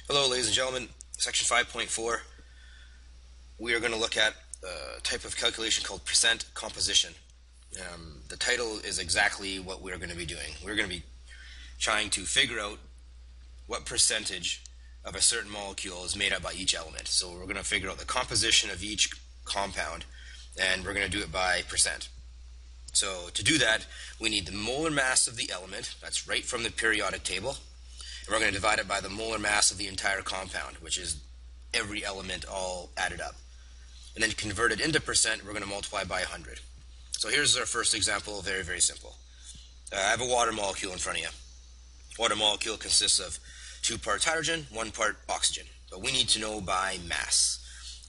Hello, ladies and gentlemen. Section 5.4, we are going to look at a type of calculation called percent composition. The title is exactly what we're going to be doing. We're going to be trying to figure out what percentage of a certain molecule is made up by each element. So we're going to figure out the composition of each compound, and we're going to do it by percent. So to do that, we need the molar mass of the element. That's right from the periodic table. And we're going to divide it by the molar mass of the entire compound, which is every element all added up. And then convert it into percent, we're going to multiply by 100. So here's our first example, very, very simple. I have a water molecule in front of you. Water molecule consists of 2 parts hydrogen, 1 part oxygen. But we need to know by mass.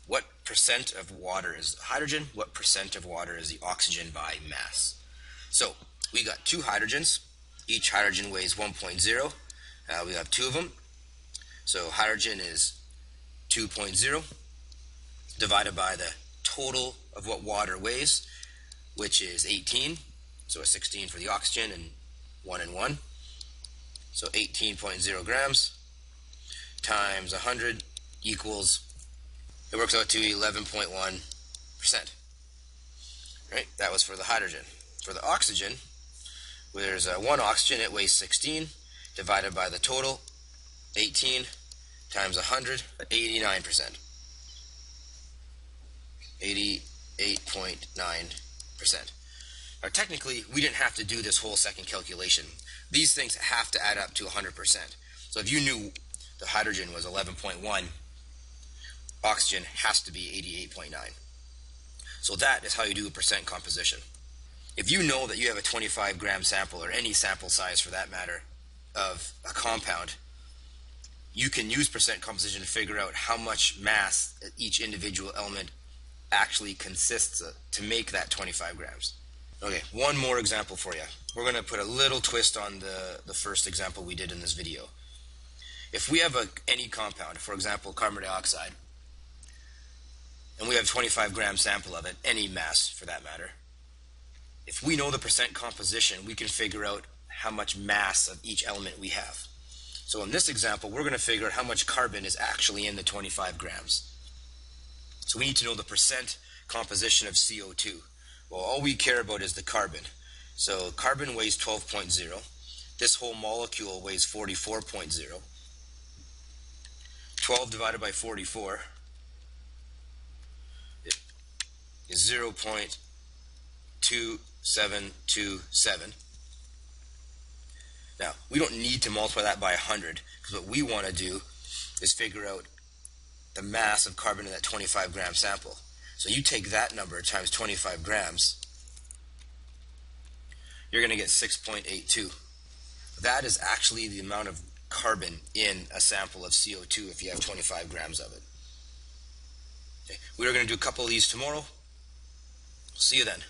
What percent of water is hydrogen? What percent of water is the oxygen by mass? So we got 2 hydrogens. Each hydrogen weighs 1.0. We have 2 of them. So hydrogen is 2.0 divided by the total of what water weighs, which is 18. So a 16 for the oxygen and 1 and 1. So 18.0 grams times 100 equals, it works out to 11.1%. Right? That was for the hydrogen. For the oxygen, where there's 1 oxygen, it weighs 16, divided by the total, 18 times 100, 89%. 88.9%. Now technically, we didn't have to do this whole second calculation. These things have to add up to 100%. So if you knew the hydrogen was 11.1, oxygen has to be 88.9. So that is how you do a percent composition. If you know that you have a 25 gram sample, or any sample size for that matter, of a compound, you can use percent composition to figure out how much mass each individual element actually consists of to make that 25 grams. Okay, one more example for you. We're going to put a little twist on the first example we did in this video. If we have any compound, for example carbon dioxide, and we have a 25 gram sample of it, any mass for that matter, if we know the percent composition, we can figure out how much mass of each element we have. So in this example, we're going to figure out how much carbon is actually in the 25 grams. So we need to know the percent composition of CO2. Well, all we care about is the carbon. So carbon weighs 12.0. This whole molecule weighs 44.0. 12 divided by 44 is 0.2727. Now, we don't need to multiply that by 100, because what we want to do is figure out the mass of carbon in that 25 gram sample. So you take that number times 25 grams, you're going to get 6.82. That is actually the amount of carbon in a sample of CO2 if you have 25 grams of it. Okay. We're going to do a couple of these tomorrow. See you then.